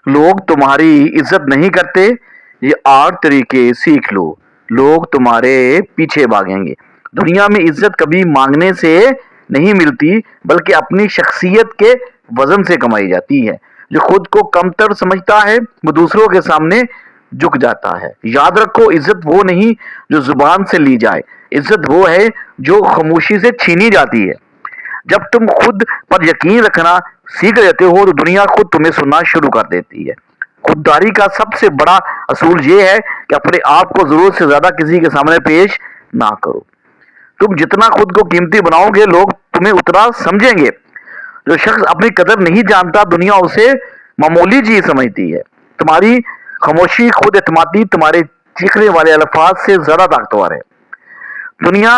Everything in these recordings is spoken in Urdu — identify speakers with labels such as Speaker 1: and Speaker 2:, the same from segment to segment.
Speaker 1: لوگ تمہاری عزت نہیں کرتے، یہ 8 طریقے سیکھ لو، لوگ تمہارے پیچھے بھاگیں گے۔ دنیا میں عزت کبھی مانگنے سے نہیں ملتی، بلکہ اپنی شخصیت کے وزن سے کمائی جاتی ہے۔ جو خود کو کمتر سمجھتا ہے وہ دوسروں کے سامنے جھک جاتا ہے۔ یاد رکھو، عزت وہ نہیں جو زبان سے لی جائے، عزت وہ ہے جو خاموشی سے چھینی جاتی ہے۔ جب تم خود پر یقین رکھنا سیکھ لیتے ہو تو دنیا خود تمہیں سننا شروع کر دیتی ہے۔ خودداری کا سب سے بڑا اصول یہ ہے کہ اپنے آپ کو ضرورت سے زیادہ کسی کے سامنے پیش نہ کرو۔ تم جتنا خود کو قیمتی بناؤ گے، لوگ تمہیں اتنا سمجھیں گے۔ جو شخص اپنی قدر نہیں جانتا، دنیا اسے معمولی چیز سمجھتی ہے۔ تمہاری خاموشی، خود اعتمادی تمہارے چیخنے والے الفاظ سے زیادہ طاقتور ہے۔ دنیا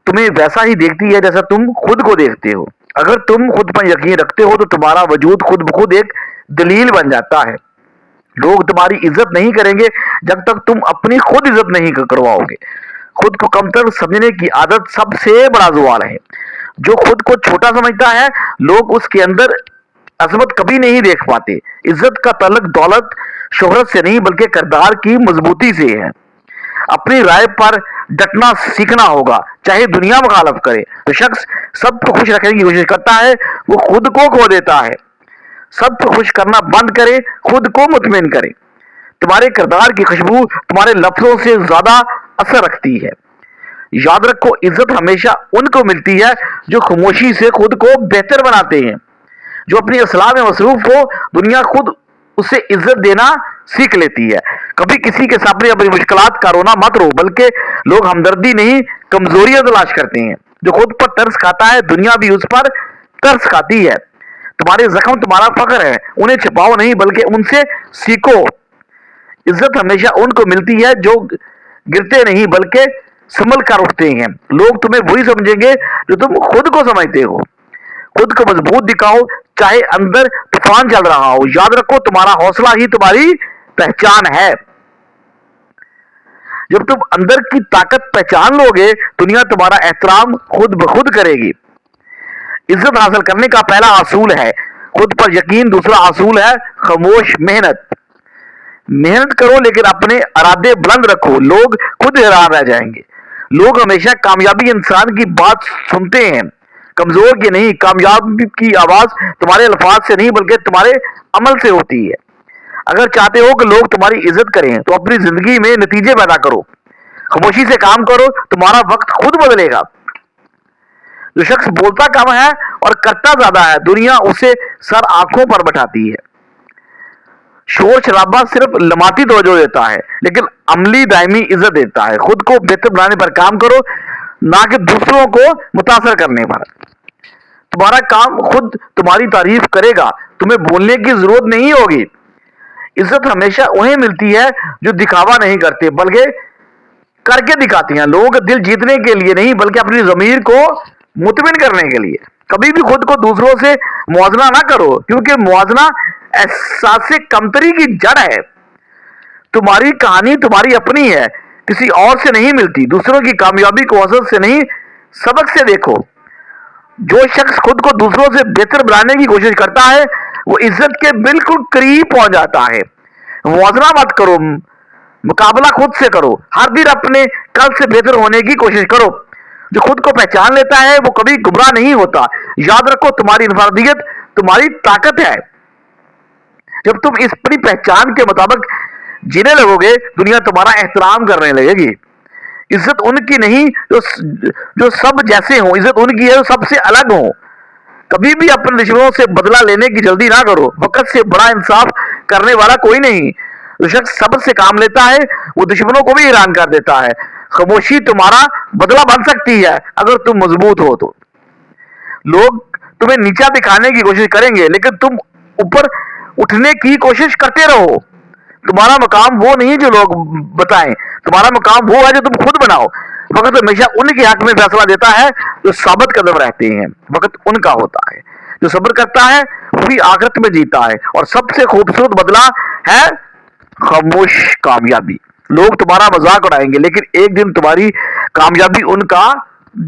Speaker 1: تمہیں ویسا ہی دیکھتی ہے جیسا تم خود کو دیکھتے ہو۔ اگر تم خود پر یقین رکھتے ہو تو تمہارا وجود خود بخود ایک دلیل بن جاتا ہے۔ لوگ تمہاری عزت نہیں کریں گے جب تک تم اپنی خود عزت نہیں کرواؤ گے۔ خود کو کمتر سمجھنے کی عادت سب سے بڑا زوال ہے۔ جو خود کو چھوٹا سمجھتا ہے، لوگ اس کے اندر عظمت کبھی نہیں دیکھ پاتے۔ عزت کا تعلق دولت، شہرت سے نہیں بلکہ کردار کی مضبوطی سے ہے۔ اپنی رائے پر ڈٹنا سیکھنا ہوگا، چاہے دنیا مخالف کرے۔ جو شخص سب کو خوش رکھنے کی کوشش کرتا ہے وہ خود کو کھو دیتا ہے۔ سب کو خوش کرنا بند کرے، خود کو مطمئن کرے۔ تمہارے کردار کی خوشبو تمہارے لفظوں سے زیادہ اثر رکھتی ہے۔ یاد رکھو، عزت ہمیشہ ان کو ملتی ہے جو خاموشی سے خود کو بہتر بناتے ہیں۔ جو اپنی اصلاح میں مصروف ہو، دنیا خود اسے عزت دینا سیکھ لیتی ہے۔ کبھی کسی کے سامنے اپنی مشکلات کا رونا مت رو، بلکہ لوگ ہمدردی نہیں کمزوریاں تلاش کرتے ہیں۔ جو خود پر ترس کھاتا ہے، دنیا بھی اس پر ترس کھاتی ہے۔ تمہارے زخم تمہارا فخر ہے، انہیں چھپاؤ نہیں بلکہ ان سے سیکھو۔ عزت ہمیشہ ان کو ملتی ہے جو گرتے نہیں بلکہ سنبھل کر اٹھتے ہیں۔ لوگ تمہیں وہی سمجھیں گے جو تم خود کو سمجھتے ہو۔ خود کو مضبوط دکھاؤ، چاہے اندر طوفان چل رہا ہو۔ یاد رکھو، تمہارا حوصلہ ہی تمہاری پہچان ہے۔ جب تم اندر کی طاقت پہچان لو گے، دنیا تمہارا احترام خود بخود کرے گی۔ عزت حاصل کرنے کا پہلا اصول ہے خود پر یقین، دوسرا اصول ہے خاموش محنت۔ محنت کرو لیکن اپنے ارادے بلند رکھو، لوگ خود حیران رہ جائیں گے۔ لوگ ہمیشہ کامیابی انسان کی بات سنتے ہیں، کمزور کی نہیں۔ کامیابی کی آواز تمہارے الفاظ سے نہیں بلکہ تمہارے عمل سے ہوتی ہے۔ اگر چاہتے ہو کہ لوگ تمہاری عزت کریں تو اپنی زندگی میں نتیجے پیدا کرو۔ خاموشی سے کام کرو، تمہارا وقت خود بدلے گا۔ جو شخص بولتا کم ہے اور کرتا زیادہ ہے، دنیا اسے سر آنکھوں پر بٹھاتی ہے۔ شور شرابہ صرف لمحاتی توجہ دیتا ہے، لیکن عملی دائمی عزت دیتا ہے۔ خود کو بہتر بنانے پر کام کرو، نہ کہ دوسروں کو متاثر کرنے پر۔ تمہارا کام خود تمہاری تعریف کرے گا، تمہیں بولنے کی ضرورت نہیں ہوگی۔ عزت ہمیشہ انہیں ملتی ہے جو دکھاوا نہیں کرتے بلکہ کر کے دکھاتے ہیں۔ لوگ دل جیتنے کے لیے نہیں بلکہ اپنی ضمیر کو مطمئن کرنے کے لیے۔ کبھی بھی خود کو دوسروں سے موازنہ نہ کرو، کیونکہ موازنہ احساس کمتری کی جڑ ہے۔ تمہاری کہانی تمہاری اپنی ہے، کسی اور سے نہیں ملتی۔ دوسروں کی کامیابی کو حسد سے نہیں، سبق سے دیکھو۔ جو شخص خود کو دوسروں سے بہتر بنانے کی کوشش کرتا ہے وہ عزت کے بالکل قریب پہنچ جاتا ہے۔ موازنہ مت کرو، مقابلہ خود سے کرو۔ ہر دن اپنے کل سے بہتر ہونے کی کوشش کرو۔ جو خود کو پہچان لیتا ہے وہ کبھی گمراہ نہیں ہوتا۔ یاد رکھو، تمہاری انفرادیت تمہاری طاقت ہے۔ جب تم اس اپنی پہچان کے مطابق جینے لگو گے، دنیا تمہارا احترام کرنے لگے گی۔ عزت ان کی نہیں جو سب جیسے ہوں، عزت ان کی ہے جو سب سے الگ ہوں۔ کبھی بھی اپنے دشمنوں سے بدلہ لینے کی جلدی نہ کرو، وقت سے بڑا انصاف کرنے والا کوئی نہیں۔ جو شخص صبر سے کام لیتا ہے وہ دشمنوں کو بھی حیران کر دیتا ہے۔ خاموشی تمہارا بدلہ بن سکتی ہے اگر تم مضبوط ہو تو۔ لوگ تمہیں نیچا دکھانے کی کوشش کریں گے لیکن تم اوپر اٹھنے کی کوشش کرتے رہو۔ تمہارا مقام وہ نہیں جو لوگ بتائیں، تمہارا مقام وہ ہے جو تم خود بناؤ۔ وقت ہمیشہ ان کے حق میں فیصلہ دیتا ہے جو ثابت قدم رہتے ہیں۔ وقت ان کا ہوتا ہے، جو صبر کرتا ہے وہی آخرت میں جیتا ہے۔ اور سب سے خوبصورت بدلہ ہے خاموش کامیابی۔ لوگ تمہارا مذاق اڑائیں گے لیکن ایک دن تمہاری کامیابی ان کا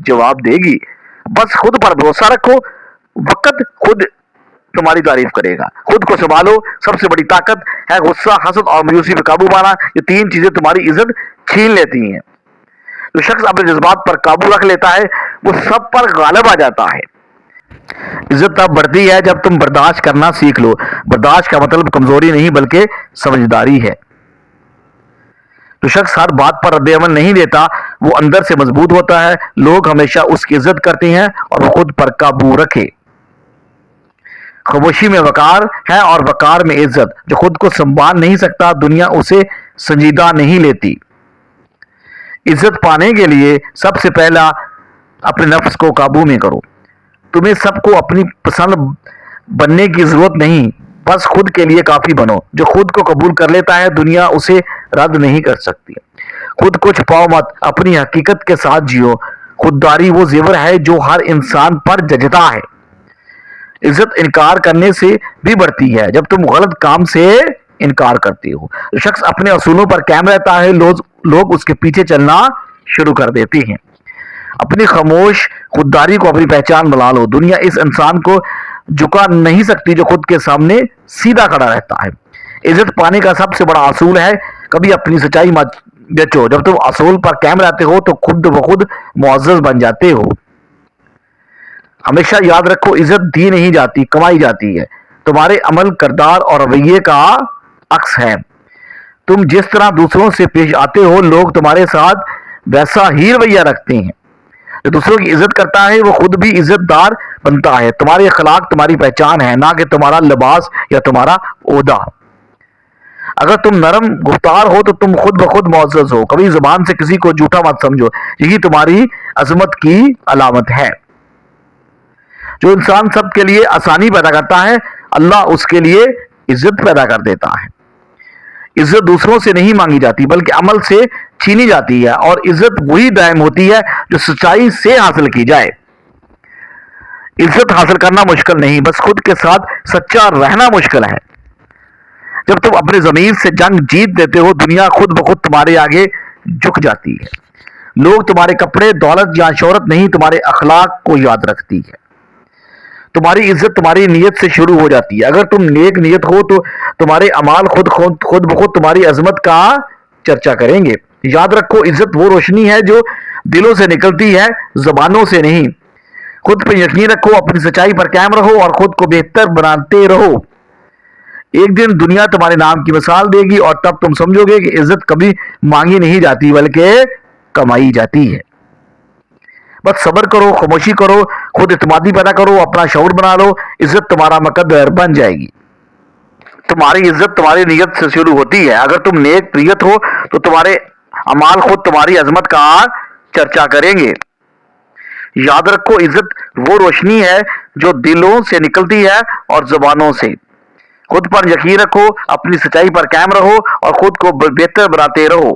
Speaker 1: جواب دے گی۔ بس خود پر بھروسہ رکھو، وقت خود تمہاری تعریف کرے گا۔ خود کو سنبھالو، سب سے بڑی طاقت ہے غصہ، حسد اور مایوسی پہ قابو پانا۔ یہ تین چیزیں تمہاری عزت چھین لیتی ہیں۔ جو شخص اپنے جذبات پر قابو رکھ لیتا ہے وہ سب پر غالب آ جاتا ہے۔ عزت تب بڑھتی ہے جب تم برداشت کرنا سیکھ لو۔ برداشت کا مطلب کمزوری نہیں بلکہ سمجھداری ہے۔ جو شخص ہر بات پر رد عمل نہیں دیتا وہ اندر سے مضبوط ہوتا ہے۔ لوگ ہمیشہ اس کی عزت کرتے ہیں اور وہ خود پر قابو رکھے۔ خاموشی میں وقار ہے اور وقار میں عزت۔ جو خود کو سنبھال نہیں سکتا دنیا اسے سنجیدہ نہیں لیتی۔ عزت پانے کے لیے سب سے پہلا اپنے نفس کو قابو میں کرو۔ تمہیں سب کو اپنی پسند بننے کی ضرورت نہیں، بس خود کے لیے کافی بنو۔ جو خود کو قبول کر لیتا ہے دنیا اسے رد نہیں کر سکتی۔ خود کو چھپاؤ مت، اپنی حقیقت کے ساتھ جیو۔ خودداری وہ زیور ہے جو ہر انسان پر جچتا ہے۔ عزت انکار کرنے سے بھی بڑھتی ہے جب تم غلط کام سے انکار کرتے ہو۔ جو شخص اپنے اصولوں پر قائم رہتا ہے لوگ اس کے پیچھے چلنا شروع کر دیتے ہیں۔ اپنی خاموش خودداری کو اپنی پہچان بنا لو۔ دنیا اس انسان کو جھکا نہیں سکتی جو خود کے سامنے سیدھا کھڑا رہتا ہے۔ عزت پانے کا سب سے بڑا اصول ہے کبھی اپنی سچائی مت بیچو۔ جب تم اصول پر قائم رہتے ہو تو خود بخود معزز بن جاتے ہو۔ ہمیشہ یاد رکھو عزت دی نہیں جاتی، کمائی جاتی ہے۔ تمہارے عمل، کردار اور رویے کا عکس ہے۔ تم جس طرح دوسروں سے پیش آتے ہو لوگ تمہارے ساتھ ویسا ہی رویہ رکھتے ہیں۔ جو دوسروں کی عزت کرتا ہے وہ خود بھی عزت دار بنتا ہے۔ تمہارے اخلاق تمہاری پہچان ہے، نہ کہ تمہارا لباس یا تمہارا عہدہ۔ اگر تم نرم گفتار ہو تو تم خود بخود معزز ہو۔ کبھی زبان سے کسی کو جھوٹا مت سمجھو، یہی تمہاری عظمت کی علامت ہے۔ جو انسان سب کے لیے آسانی پیدا کرتا ہے اللہ اس کے لیے عزت پیدا کر دیتا ہے۔ عزت دوسروں سے نہیں مانگی جاتی بلکہ عمل سے چھینی جاتی ہے، اور عزت وہی دائم ہوتی ہے جو سچائی سے حاصل کی جائے۔ عزت حاصل کرنا مشکل نہیں، بس خود کے ساتھ سچا رہنا مشکل ہے۔ جب تم اپنے ضمیر سے جنگ جیت دیتے ہو دنیا خود بخود تمہارے آگے جھک جاتی ہے۔ لوگ تمہارے کپڑے، دولت یا شہرت نہیں تمہارے اخلاق کو یاد رکھتی ہے۔ تمہاری عزت تمہاری نیت سے شروع ہو جاتی ہے۔ اگر تم نیک نیت ہو تو تمہارے اعمال خود بخود تمہاری عظمت کا چرچا کریں گے۔ یاد رکھو عزت وہ روشنی ہے جو دلوں سے نکلتی ہے، زبانوں سے نہیں۔ خود پہ یقین رکھو، اپنی سچائی پر قائم رہو اور خود کو بہتر بناتے رہو۔ ایک دن دنیا تمہارے نام کی مثال دے گی اور تب تم سمجھو گے کہ عزت کبھی مانگی نہیں جاتی بلکہ کمائی جاتی ہے۔ بس صبر کرو، خاموشی کرو، خود اعتمادی پیدا کرو، اپنا شعور بنا لو، عزت تمہارا مقدر بن جائے گی۔ تمہاری عزت تمہاری نیت سے شروع ہوتی ہے۔ اگر تم نیک نیت ہو تو تمہارے اعمال خود تمہاری عظمت کا چرچا کریں گے۔ یاد رکھو عزت وہ روشنی ہے جو دلوں سے نکلتی ہے اور زبانوں سے۔ خود پر یقین رکھو، اپنی سچائی پر قائم رہو اور خود کو بہتر بناتے رہو۔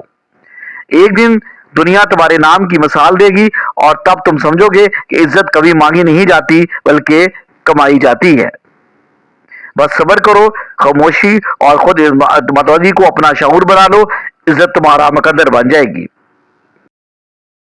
Speaker 1: ایک دن دنیا تمہارے نام کی مثال دے گی اور تب تم سمجھو گے کہ عزت کبھی مانگی نہیں جاتی بلکہ کمائی جاتی ہے۔ بس صبر کرو، خاموشی اور خود اعتمادی کو اپنا شعور بنا لو، عزت تمہارا مقدر بن جائے گی۔